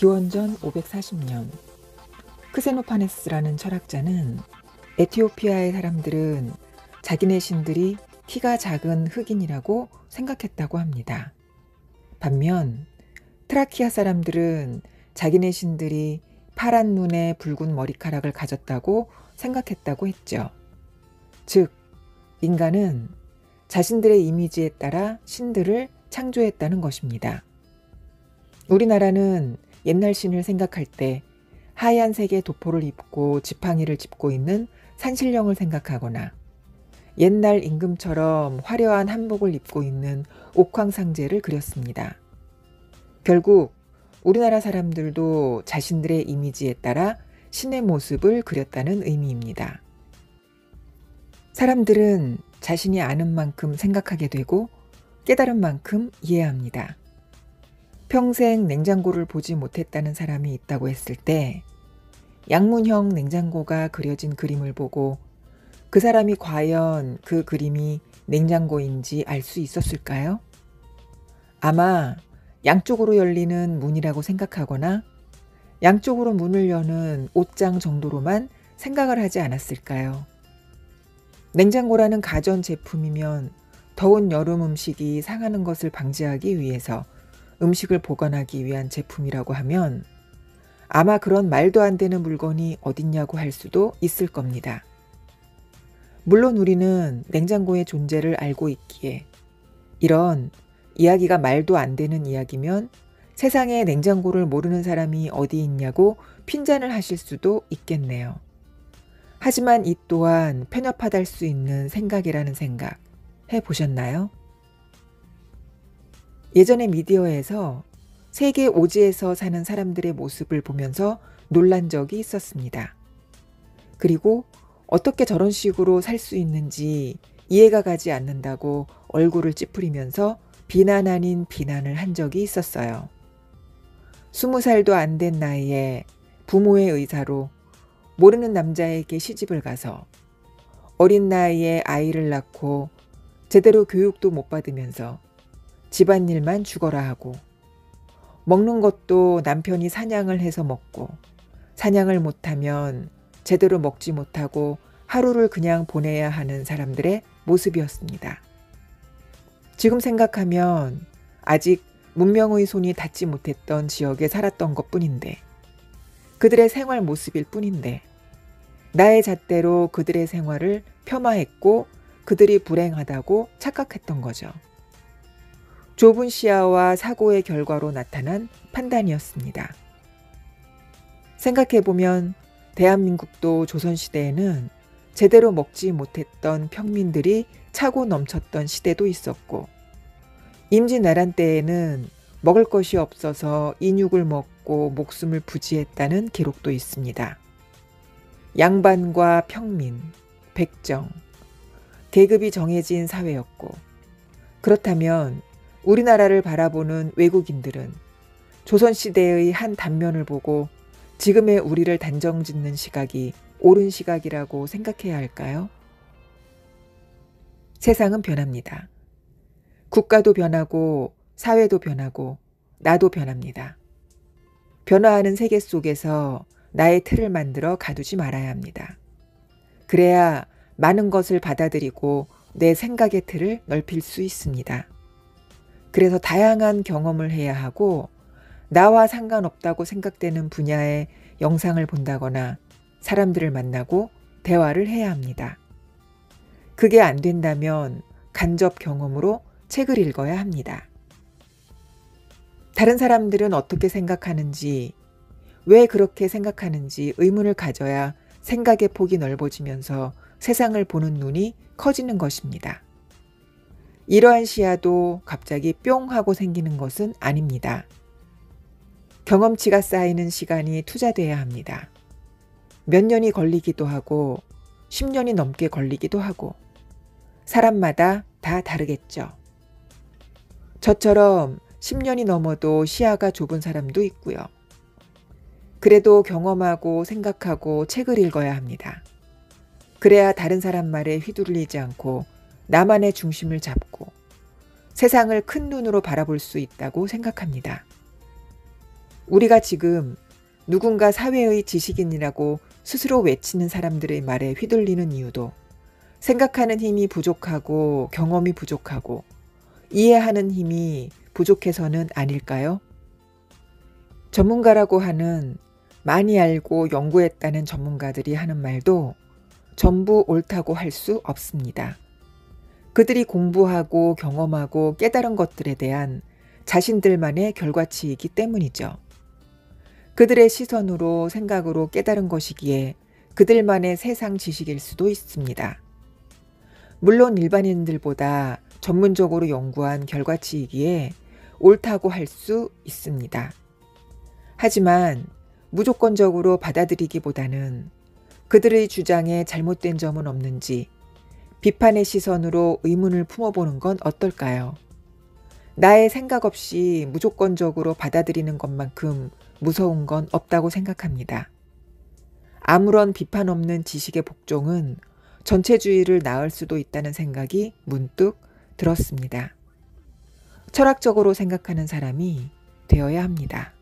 기원전 540년 크세노파네스라는 철학자는 에티오피아의 사람들은 자기네 신들이 키가 작은 흑인이라고 생각했다고 합니다. 반면 트라키아 사람들은 자기네 신들이 파란 눈에 붉은 머리카락을 가졌다고 생각했다고 했죠. 즉, 인간은 자신들의 이미지에 따라 신들을 창조했다는 것입니다. 우리나라는 옛날 신을 생각할 때 하얀색의 도포를 입고 지팡이를 짚고 있는 산신령을 생각하거나 옛날 임금처럼 화려한 한복을 입고 있는 옥황상제를 그렸습니다. 결국 우리나라 사람들도 자신들의 이미지에 따라 신의 모습을 그렸다는 의미입니다. 사람들은 자신이 아는 만큼 생각하게 되고 깨달은 만큼 이해합니다. 평생 냉장고를 보지 못했다는 사람이 있다고 했을 때 양문형 냉장고가 그려진 그림을 보고 그 사람이 과연 그 그림이 냉장고인지 알 수 있었을까요? 아마 양쪽으로 열리는 문이라고 생각하거나 양쪽으로 문을 여는 옷장 정도로만 생각을 하지 않았을까요? 냉장고라는 가전제품이면 더운 여름 음식이 상하는 것을 방지하기 위해서 음식을 보관하기 위한 제품이라고 하면 아마 그런 말도 안 되는 물건이 어딨냐고 할 수도 있을 겁니다. 물론 우리는 냉장고의 존재를 알고 있기에 이런 이야기가 말도 안 되는 이야기면 세상에 냉장고를 모르는 사람이 어디 있냐고 핀잔을 하실 수도 있겠네요. 하지만 이 또한 편협하달 수 있는 생각이라는 생각 해보셨나요? 예전에 미디어에서 세계 오지에서 사는 사람들의 모습을 보면서 놀란 적이 있었습니다. 그리고 어떻게 저런 식으로 살 수 있는지 이해가 가지 않는다고 얼굴을 찌푸리면서 비난 아닌 비난을 한 적이 있었어요. 20살도 안 된 나이에 부모의 의사로 모르는 남자에게 시집을 가서 어린 나이에 아이를 낳고 제대로 교육도 못 받으면서 집안일만 죽어라 하고 먹는 것도 남편이 사냥을 해서 먹고 사냥을 못하면 제대로 먹지 못하고 하루를 그냥 보내야 하는 사람들의 모습이었습니다. 지금 생각하면 아직 문명의 손이 닿지 못했던 지역에 살았던 것뿐인데 그들의 생활 모습일 뿐인데 나의 잣대로 그들의 생활을 폄하했고 그들이 불행하다고 착각했던 거죠. 좁은 시야와 사고의 결과로 나타난 판단이었습니다. 생각해보면 대한민국도 조선시대에는 제대로 먹지 못했던 평민들이 차고 넘쳤던 시대도 있었고 임진왜란 때에는 먹을 것이 없어서 인육을 먹고 목숨을 부지했다는 기록도 있습니다. 양반과 평민, 백정, 계급이 정해진 사회였고 그렇다면 우리나라를 바라보는 외국인들은 조선시대의 한 단면을 보고 지금의 우리를 단정짓는 시각이 옳은 시각이라고 생각해야 할까요? 세상은 변합니다. 국가도 변하고 사회도 변하고 나도 변합니다. 변화하는 세계 속에서 나의 틀을 만들어 가두지 말아야 합니다. 그래야 많은 것을 받아들이고 내 생각의 틀을 넓힐 수 있습니다. 그래서 다양한 경험을 해야 하고 나와 상관없다고 생각되는 분야의 영상을 본다거나 사람들을 만나고 대화를 해야 합니다. 그게 안 된다면 간접 경험으로 책을 읽어야 합니다. 다른 사람들은 어떻게 생각하는지, 왜 그렇게 생각하는지 의문을 가져야 생각의 폭이 넓어지면서 세상을 보는 눈이 커지는 것입니다. 이러한 시야도 갑자기 뿅 하고 생기는 것은 아닙니다. 경험치가 쌓이는 시간이 투자돼야 합니다. 몇 년이 걸리기도 하고 10년이 넘게 걸리기도 하고 사람마다 다 다르겠죠. 저처럼 10년이 넘어도 시야가 좁은 사람도 있고요. 그래도 경험하고 생각하고 책을 읽어야 합니다. 그래야 다른 사람 말에 휘둘리지 않고 나만의 중심을 잡고 세상을 큰 눈으로 바라볼 수 있다고 생각합니다. 우리가 지금 누군가 사회의 지식인이라고 스스로 외치는 사람들의 말에 휘둘리는 이유도 생각하는 힘이 부족하고 경험이 부족하고 이해하는 힘이 부족해서는 아닐까요? 전문가라고 하는 많이 알고 연구했다는 전문가들이 하는 말도 전부 옳다고 할 수 없습니다. 그들이 공부하고 경험하고 깨달은 것들에 대한 자신들만의 결과치이기 때문이죠. 그들의 시선으로 생각으로 깨달은 것이기에 그들만의 세상 지식일 수도 있습니다. 물론 일반인들보다 전문적으로 연구한 결과치이기에 옳다고 할 수 있습니다. 하지만 무조건적으로 받아들이기보다는 그들의 주장에 잘못된 점은 없는지 비판의 시선으로 의문을 품어보는 건 어떨까요? 나의 생각 없이 무조건적으로 받아들이는 것만큼 무서운 건 없다고 생각합니다. 아무런 비판 없는 지식의 복종은 전체주의를 낳을 수도 있다는 생각이 문득 들었습니다. 철학적으로 생각하는 사람이 되어야 합니다.